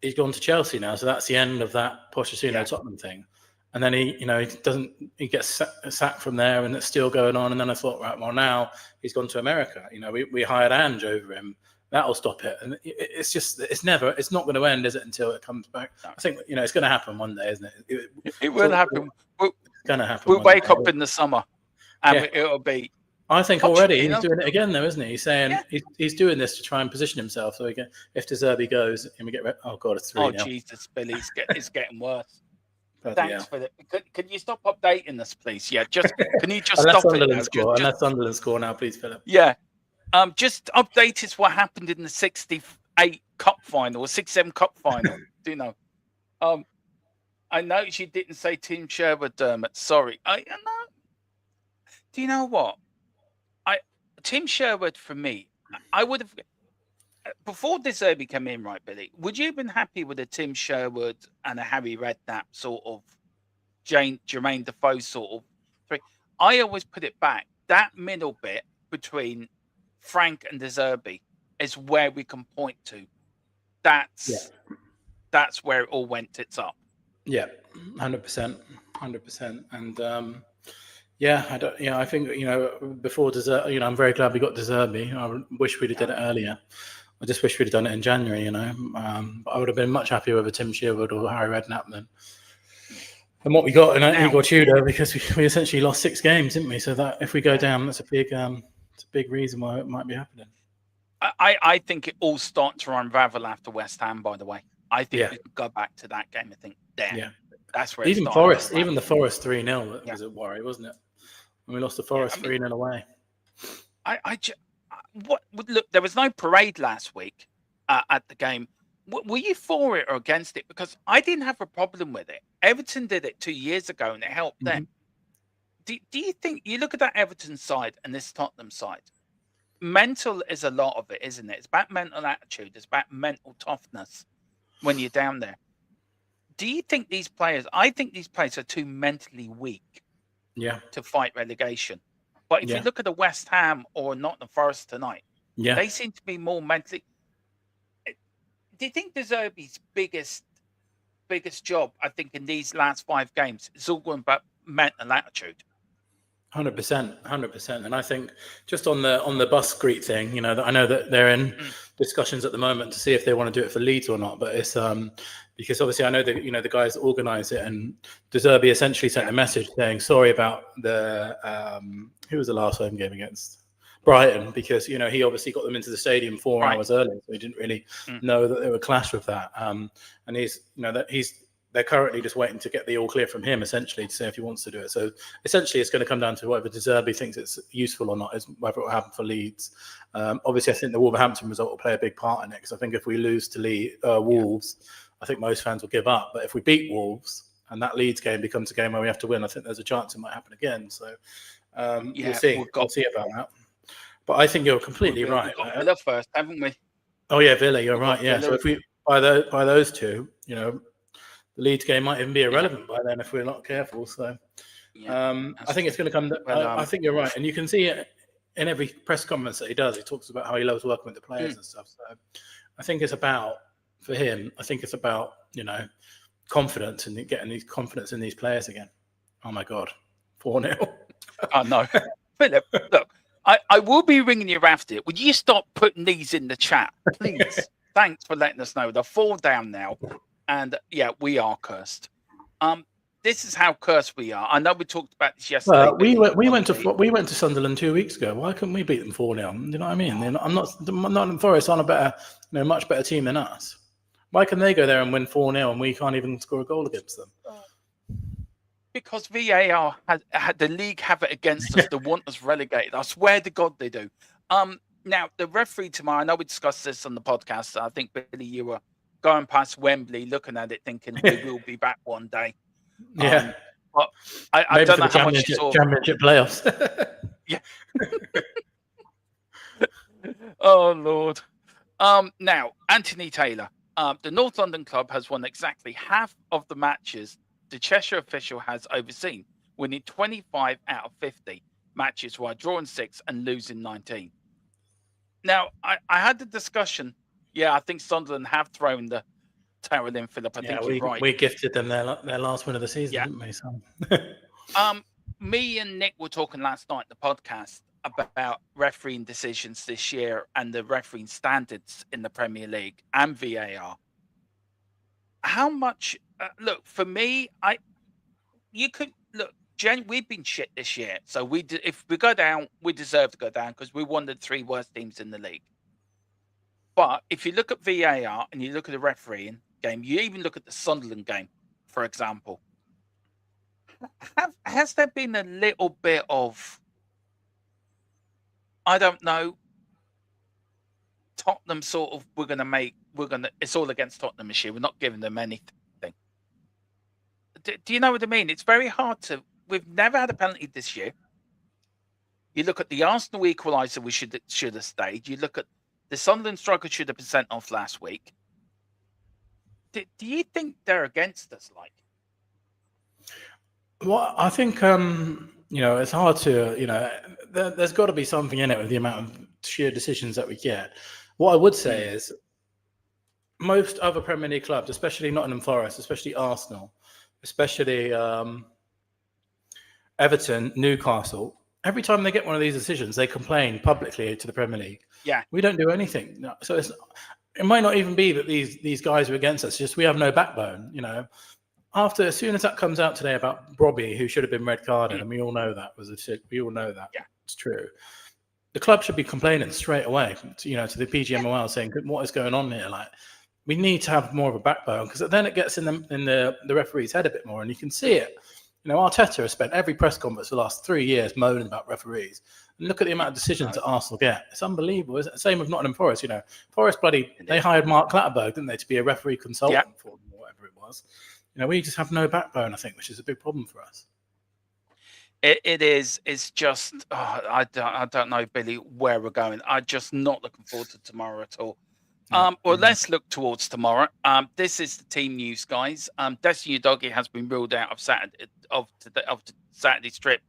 he's gone to Chelsea now, so that's the end of that Pochettino Tottenham thing. And then he gets sacked from there, and it's still going on. And then I thought, right, well, now he's gone to America. We hired Ange over him. That'll stop it. And it's not going to end, is it, until it comes back? I think it's going to happen one day, isn't it? It will happen. It's going to happen. We'll wake up in the summer, and it'll be. I think already he's doing it again, though, isn't he? He's saying he's doing this to try and position himself. So if De Zerbi goes, and we get oh god, it's 3-0. Oh Jesus, Billy, it's getting worse. Thanks for that. Can you stop updating this, please? Yeah, can you just stop it now? Unless Sunderland score now, please, Philip. Yeah, just update us what happened in the 68 Cup final or 67 Cup final. Do you know? I noticed you didn't say Tim Sherwood, Dermot. Sorry. Do you know what? Tim Sherwood, for me, I would have before De Zerbi came in, right, Billy? Would you have been happy with a Tim Sherwood and a Harry Redknapp sort of Jermaine Defoe sort of three? I always put it back. That middle bit between Frank and De Zerbi is where we can point to. That's where it all went tits up. Yeah, 100%, and I think before De Zerbi, I'm very glad we got De Zerbi. I wish we'd have done it earlier. I just wish we'd have done it in January. But I would have been much happier with a Tim Sherwood or Harry Redknapp than what we got in Igor Tudor, because we essentially lost 6 games, didn't we? So that if we go down, that's a big reason why it might be happening. I think it all starts to unravel after West Ham. By the way, I think we could go back to that game. I think that's where even Forest, even the Forest 3-0 was a worry, wasn't it? When we lost the Forest 3-0 away. Look, there was no parade last week at the game. Were you for it or against it? Because I didn't have a problem with it. Everton did it 2 years ago, and it helped them. Do you think you look at that Everton side and this Tottenham side? Mental is a lot of it, isn't it? It's about mental attitude. It's about mental toughness when you're down there. Do you think these players? I think these players are too mentally weak. To fight relegation. But if you look at the West Ham or Nottingham Forest tonight, they seem to be more mentally. Do you think De Zerbi's biggest job, I think, in these last 5 games is all going about mental attitude? 100%, and I think just on the bus greet thing, I know that they're in discussions at the moment to see if they want to do it for Leeds or not, but it's because obviously I know that the guys that organise it, and De Zerbi essentially sent a message saying sorry about the who was the last home game against Brighton, because he obviously got them into the stadium 4 hours early, so he didn't really know that they would clash with that, and he's they're currently just waiting to get the all clear from him, essentially, to say if he wants to do it. So essentially, it's going to come down to whether De Zerbi thinks it's useful or not, is whether it will happen for Leeds. Obviously, I think the Wolverhampton result will play a big part in it, because I think if we lose to Wolves, I think most fans will give up. But if we beat Wolves and that Leeds game becomes a game where we have to win, I think there's a chance it might happen again. So we'll see. We'll see about that. But I think you're completely right. We've got Villa first, haven't we? Oh yeah, Villa. You're right. Yeah. So if we by those two, the Leeds game might even be irrelevant by then if we're not careful. So I think it's going to come. I think you're right, and you can see it in every press conference that he does. He talks about how he loves working with the players and stuff. So I think it's about, for him, I think it's about confidence and getting these confidence in these players again. Oh my God, 4-0. I know, Philip. Look. I will be ringing you after it. Would you stop putting these in the chat, please? Thanks for letting us know. They're 4 down now. And yeah, we are cursed. This is how cursed we are. I know we talked about this yesterday. Well, we went to Sunderland 2 weeks ago. Why couldn't we beat them 4-0? You know what I mean? I'm not Forest on a better, much better team than us. Why can they go there and win 4-0 and we can't even score a goal against them? Because VAR had the league have it against us to want us relegated. I swear to God they do. Now, the referee tomorrow, I know we discussed this on the podcast. I think, Billy, you were going past Wembley, looking at it, thinking we will be back one day. Yeah. But I don't know how much you saw. Championship playoffs. Yeah. Oh, Lord. Now, Anthony Taylor. The North London club has won exactly half of the matches the Cheshire official has overseen, winning 25 out of 50 matches while drawing 6 and losing 19. Now, I had the discussion. Yeah, I think Sunderland have thrown the towel in, Philip. I think you're right. We gifted them their last win of the season, didn't we? So. Me and Nick were talking last night in the podcast about refereeing decisions this year and the refereeing standards in the Premier League and VAR. How much? Look, for me, we've been shit this year. So if we go down, we deserve to go down because we're one of the 3 worst teams in the league. But if you look at VAR and you look at the refereeing game, you even look at the Sunderland game, for example. Has there been a little bit of, I don't know, Tottenham sort of, it's all against Tottenham this year. We're not giving them anything. Do you know what I mean? It's very hard to, we've never had a penalty this year. You look at the Arsenal equaliser, we should have stayed. You look at the Sunderland striker should have been sent off last week. Do you think they're against us, like? Well, I think, it's hard to, there's got to be something in it with the amount of sheer decisions that we get. What I would say is most other Premier League clubs, especially Nottingham Forest, especially Arsenal, especially Everton, Newcastle, every time they get one of these decisions, they complain publicly to the Premier League. Yeah. We don't do anything. No. So it might not even be that these guys are against us, just we have no backbone, As soon as that comes out today about Robbie, who should have been red carded, and we all know that we all know that. Yeah. It's true. The club should be complaining straight away, to the PGMOL, saying, "What is going on here?" Like, we need to have more of a backbone, because then it gets in the referee's head a bit more, and you can see it. Arteta has spent every press conference for the last 3 years moaning about referees. And look at the amount of decisions that Arsenal get. It's unbelievable, isn't it? Same with Nottingham Forest. Forest they hired Mark Clatterberg, didn't they, to be a referee consultant for them, or whatever it was. We just have no backbone, I think, which is a big problem for us. It is. It's just, I don't know, Billy, where we're going. I'm just not looking forward to tomorrow at all. Well, let's look towards tomorrow. This is the team news, guys. Destiny Udogie has been ruled out of the Saturday's trip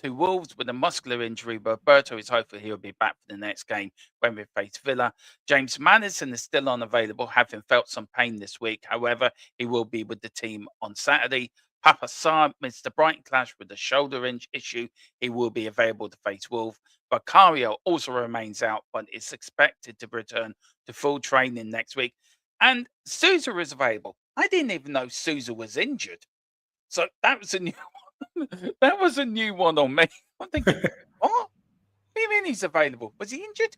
to Wolves with a muscular injury. Roberto is hopeful he'll be back for the next game when we face Villa. James Maddison is still unavailable, having felt some pain this week. However, he will be with the team on Saturday. Papa Sarr missed the Brighton clash with a shoulder issue. He will be available to face Wolves. Vicario also remains out, but is expected to return to full training next week. And Sousa is available. I didn't even know Sousa was injured. So that was a new one. That was a new one on me. I'm thinking, what? What do you mean he's available? Was he injured?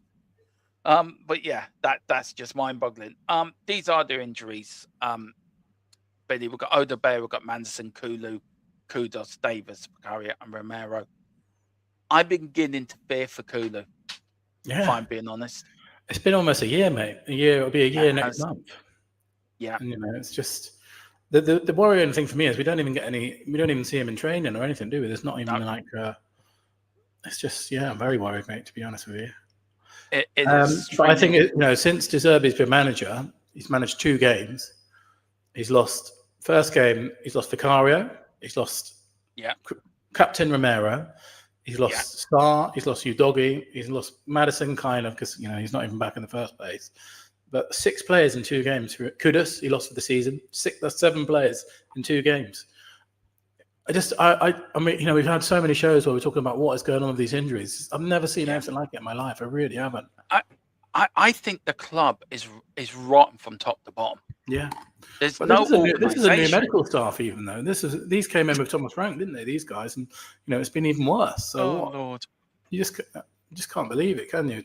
But yeah, that's just mind-boggling. These are their injuries. Billy, we've got Odebear, we've got Manderson, Kulu, Kudos, Davis, Vicaria, and Romero. I'm beginning to fear for Kulu, if I'm being honest. It's been almost a year, mate. It'll be a year next month. Yeah. And, it's just the worrying thing for me is we don't even see him in training or anything, do we? There's not even it's just, I'm very worried, mate, to be honest with you. It is. But I think, since De Zerbi's been manager, he's managed 2 games. He's lost first game, he's lost Vicario, he's lost Captain Romero, he's lost Star, he's lost Udogi, he's lost Madison kind of because, he's not even back in the first place. But 6 players in 2 games. Kudus, he lost for the season. 7 players in 2 games. I mean, we've had so many shows where we're talking about what is going on with these injuries. I've never seen anything like it in my life. I really haven't. I think the club is rotten from top to bottom. Yeah. This is a new medical staff, even though these came in with Thomas Frank, didn't they? These guys, and it's been even worse. So Lord, you just can't believe it, can you?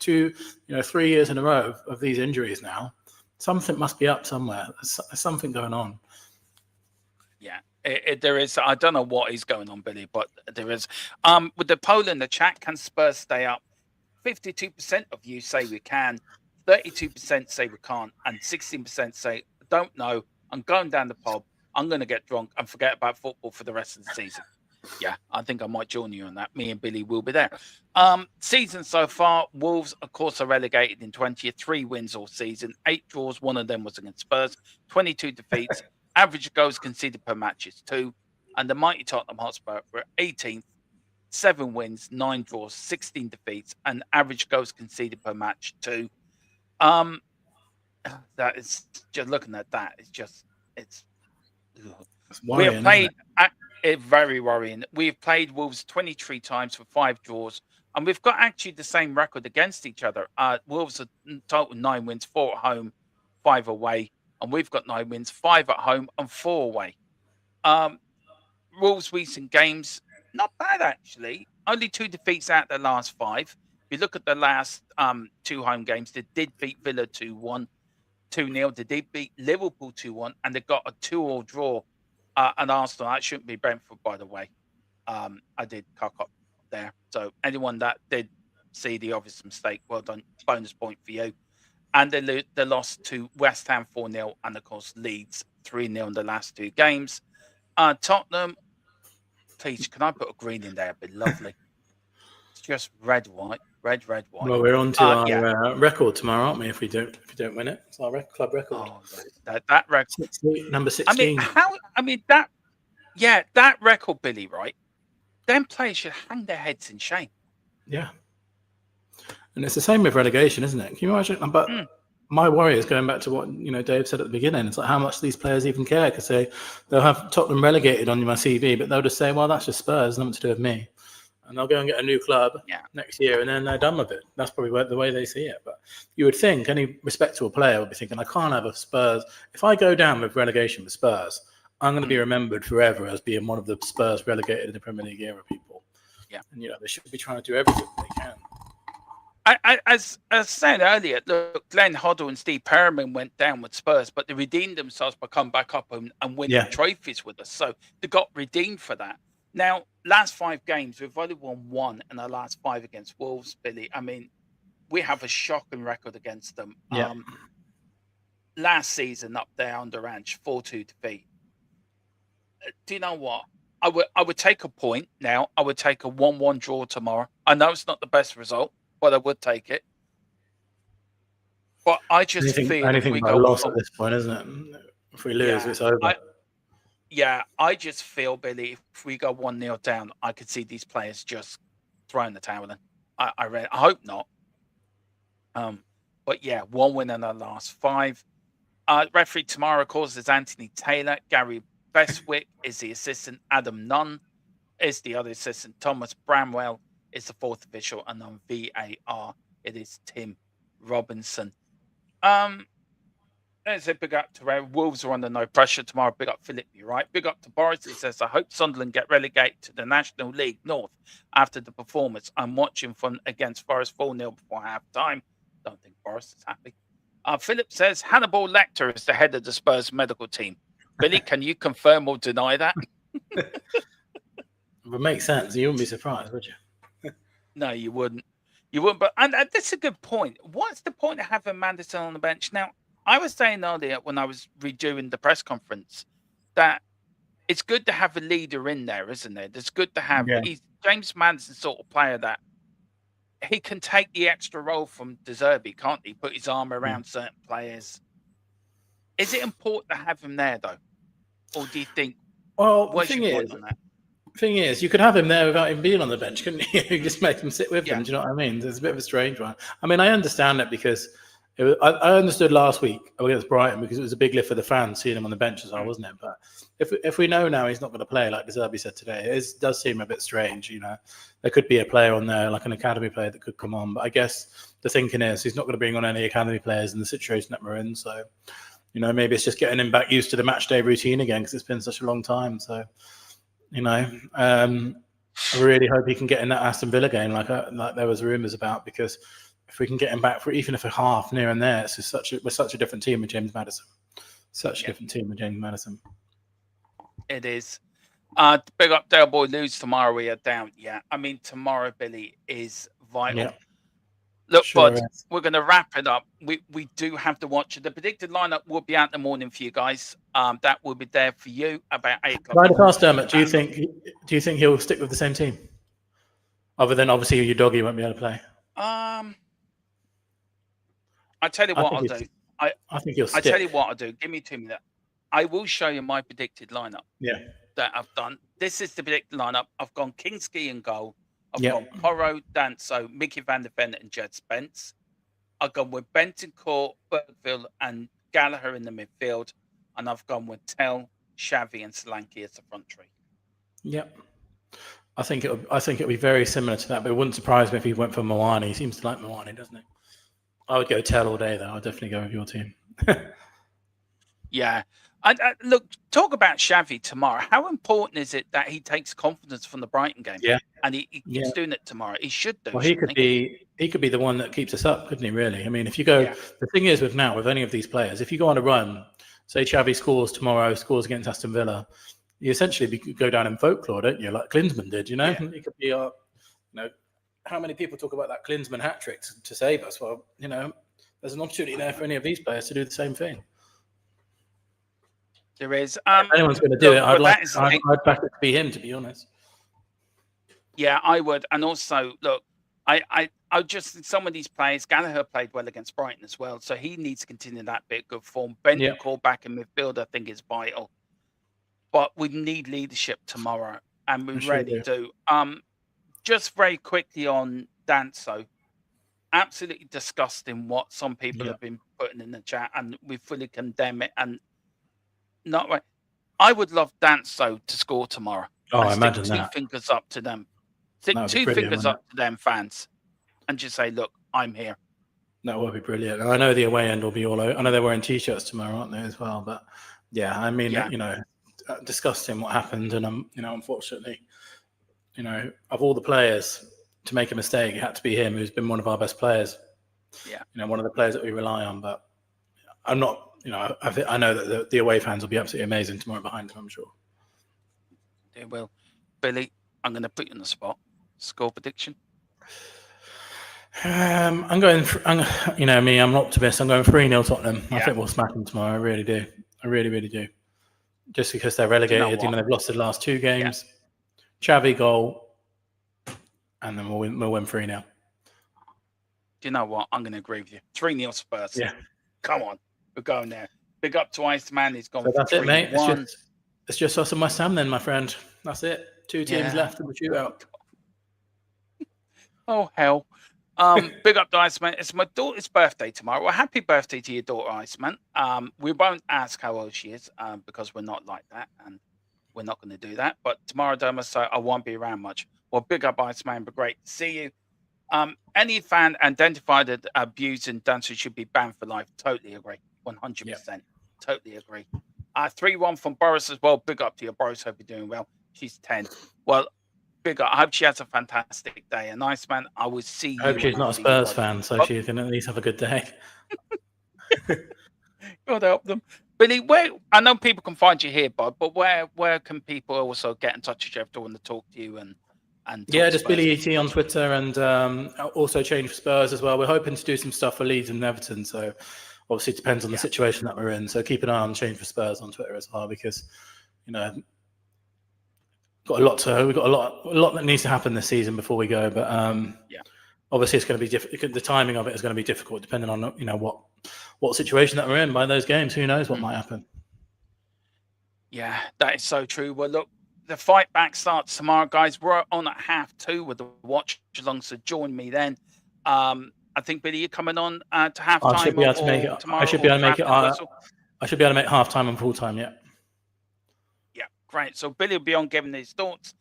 3 years in a row of these injuries now. Something must be up somewhere. There's something going on. Yeah, there is. I don't know what is going on, Billy, but there is. With the poll in the chat, can Spurs stay up? 52% of you say we can, 32% say we can't, and 16% say don't know. I'm going down the pub. I'm going to get drunk and forget about football for the rest of the season. Yeah, I think I might join you on that. Me and Billy will be there. Season so far, Wolves, of course, are relegated in 20th. 3 wins all season, 8 draws. One of them was against Spurs. 22 defeats. Average goals conceded per match is 2. And the mighty Tottenham Hotspur were 18th. 7 wins, 9 draws, 16 defeats, and average goals conceded per match 2. That is just looking at that. It's we have played. It's very worrying. We've played Wolves 23 times for 5 draws, and we've got actually the same record against each other. Wolves are total 9 wins, 4 at home, 5 away, and we've got 9 wins, 5 at home, and 4 away. Wolves' recent games. Not bad, actually. Only 2 defeats out of the last 5. If you look at the last 2 home games, they did beat Villa 2-1, 2-0. They did beat Liverpool 2-1, and they got a 2-2 draw. And Arsenal, that shouldn't be Brentford, by the way. I did cock up there. So anyone that did see the obvious mistake, well done. Bonus point for you. And they lost to West Ham 4-0, and of course Leeds 3-0 in the last 2 games. Tottenham. Please, can I put a green in there? It'd be lovely. It's just red, white. Well, we're on to our record tomorrow, aren't we? If we don't win it, it's our club record. Oh, that record, number 16. That record, Billy. Right? Them players should hang their heads in shame. Yeah, and it's the same with relegation, isn't it? Can you imagine? But my worry is going back to what Dave said at the beginning. It's like how much these players even care, because they'll have Tottenham relegated on my CV, but they'll just say, "Well, that's just Spurs, nothing to do with me," and they'll go and get a new club next year, and then they're done with it. That's probably the way they see it. But you would think any respectable player would be thinking, "I can't have a Spurs. If I go down with relegation with Spurs, I'm going to be remembered forever as being one of the Spurs relegated in the Premier League era people." Yeah, and they should be trying to do everything they can. As I said earlier, look, Glenn Hoddle and Steve Perriman went down with Spurs, but they redeemed themselves by coming back up and winning trophies with us. So they got redeemed for that. Now, last 5 games, we've only won 1 in the last 5 against Wolves, Billy. I mean, we have a shocking record against them. Yeah. Last season up there under Ange, 4-2 defeat. Do you know what? I would take a point now. I would take a 1-1 draw tomorrow. I know it's not the best result, but I would take it. But I just feel anything but a loss at this point, isn't it? If we lose, it's over. I just feel, Billy, if we go 1-0 down, I could see these players just throwing the towel in. I hope not. But yeah, 1 win in the last 5. Referee tomorrow, of course, is Anthony Taylor. Gary Bestwick is the assistant. Adam Nunn is the other assistant. Thomas Bramwell is the 4th official, and on VAR it is Tim Robinson. There's a big up to Wolves are under no pressure tomorrow. Big up Philip, you're right. Big up to Boris. He says, I hope Sunderland get relegated to the National League North after the performance. I'm watching against Forest 4-0 before half time. Don't think Boris is happy. Philip says Hannibal Lecter is the head of the Spurs medical team. Billy, can you confirm or deny that? It would make sense. You wouldn't be surprised, would you? No, you wouldn't. You wouldn't. But and that's a good point. What's the point of having Manderson on the bench now? I was saying earlier when I was redoing the press conference that it's good to have a leader in there, isn't it? It's good to have. Yeah. He's James Maddison's sort of player that he can take the extra role from De Zerbi, can't he? Put his arm around certain players. Is it important to have him there though, or do you think? Well, what's your point on that? thing is, you could have him there without him being on the bench, couldn't you? You just make him sit with them. Do you know what I mean? It's a bit of a strange one. I mean, I understand it because I understood last week against Brighton because it was a big lift for the fans seeing him on the bench as well, wasn't it? But if we know now he's not going to play, like De Zerbi said today, it does seem a bit strange. You know, there could be a player on there, like an academy player that could come on. But I guess the thinking is he's not going to bring on any academy players in the situation that we're in. So, you know, maybe it's just getting him back used to the match day routine again because it's been such a long time. So, you know, I really hope he can get in that Aston Villa game like there was rumours about, because if we can get him back for even if a half near and there, it's just we're such a different team with James Maddison. Such a different team with James Maddison. It is. Big up Dale Boy, lose tomorrow, we are down. Yeah, I mean, tomorrow, Billy, is vital. Yeah. Look, Sure bud, we're going to wrap it up. We do have to watch it. The predicted lineup will be out in the morning for you guys. That will be there for you about 8 o'clock. Right across, Dermot, do you think he'll stick with the same team? Other than obviously your doggy won't be able to play. I tell you what I'll do. I think he'll stick. I tell you what I'll do. Give me 2 minutes. I will show you my predicted lineup. Yeah. That I've done. This is the predicted lineup. I've gone Kingsley in goal. I've gone Porro, Danso, Mickey van der Ven, and Jed Spence. I've gone with Bentancur, Bergville, and Gallagher in the midfield. And I've gone with Tell, Xavi, and Solanke as the front three. Yep. I think it'll be very similar to that, but it wouldn't surprise me if he went for Moani. He seems to like Moani, doesn't he? I would go Tell all day, though. I'd definitely go with your team. Yeah. Look, talk about Xavi tomorrow. How important is it that he takes confidence from the Brighton game? Yeah. And he keeps doing it tomorrow. He should do. Well, he could be the one that keeps us up, couldn't he, really? I mean, if you go, the thing is with any of these players, if you go on a run, say Xavi scores tomorrow, scores against Aston Villa, you essentially go down in folklore, don't you? Like Klinsmann did, you know? Yeah. He could be, how many people talk about that Klinsmann hat-trick to save us? Well, you know, there's an opportunity there for any of these players to do the same thing. There is. If anyone's going to do it, I'd back it to be him, to be honest. Yeah, I would. And also, look, I just, some of these players, Gallagher played well against Brighton as well, so he needs to continue that bit of good form. Bentancur back in midfield, I think, is vital. But we need leadership tomorrow, and we really do. Just very quickly on Danso, absolutely disgusting what some people have been putting in the chat, and we fully condemn it. And not right. I would love Danso to score tomorrow. Oh, I imagine that. 2 fingers up to them. Stick 2 fingers up to them, fans, and just say, "Look, I'm here." That would be brilliant. I know the away end will be all over. I know they're wearing t-shirts tomorrow, aren't they, as well? But yeah, I mean, you know, disgusting what happened, and you know, unfortunately, you know, of all the players to make a mistake, it had to be him, who's been one of our best players. Yeah, you know, one of the players that we rely on. But I'm not. You know, I know that the away fans will be absolutely amazing tomorrow behind him, I'm sure. They will. Billy, I'm going to put you on the spot. Score prediction? I'm going, you know me, I'm an optimist. I'm going 3-0 Tottenham. I think we'll smack them tomorrow. I really do. I really, really do. Just because they're relegated. You know, they've lost the last 2 games. Xavi goal. And then we'll win 3-0. Do you know what? I'm going to agree with you. 3-0 Spurs. Yeah. Come on. We're going there. Big up to Iceman. He's gone. So that's it, mate. It's just us and West Ham then, my friend. That's it. 2 teams left in the shootout. Oh, hell. Big up to Iceman. It's my daughter's birthday tomorrow. Well, happy birthday to your daughter, Iceman. We won't ask how old she is because we're not like that, and we're not going to do that. But tomorrow, Doma, so I won't be around much. Well, big up, Iceman. But great to see you. Any fan identified as abusing Dancer should be banned for life. Totally agree. 100%. Totally agree. 3-1 from Boris as well. Big up to you, Boris. Hope you're doing well. She's 10. Well, big up. I hope she has a fantastic day. A nice man. I will see you. I hope she's not a Spurs fan, so she can at least have a good day. God help them. Billy, where I know people can find you here, but where can people also get in touch with you if they want to talk to you and yeah, talk just Spurs? Billy ET on Twitter, and also Change for Spurs as well. We're hoping to do some stuff for Leeds and Everton, so obviously it depends on the situation that we're in. So keep an eye on Change for Spurs on Twitter as well, because we've got a lot that needs to happen this season before we go. But obviously it's going to be difficult. The timing of it is going to be difficult depending on what situation that we're in by those games. Who knows what might happen? Yeah, that is so true. Well, look, the fight back starts tomorrow, guys. We're on at 2:30 with the watch along, so join me then. I think, Billy, you're coming on to halftime. I should be able to make it tomorrow. I should be able to make it. I should be able to make halftime and full time. Yeah. Yeah, great. So Billy will be on giving his thoughts.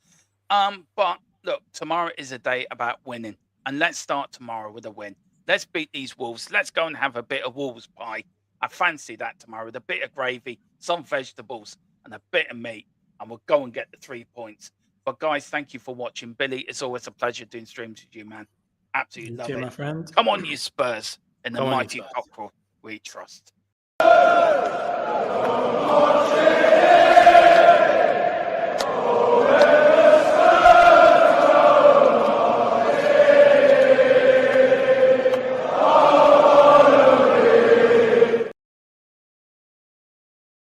But look, tomorrow is a day about winning, and let's start tomorrow with a win. Let's beat these Wolves. Let's go and have a bit of Wolves pie. I fancy that tomorrow with a bit of gravy, some vegetables, and a bit of meat, and we'll go and get the 3 points. But guys, thank you for watching. Billy, it's always a pleasure doing streams with you, man. Absolutely love it. My friend. Come on, you Spurs, in the mighty Cockerel we trust.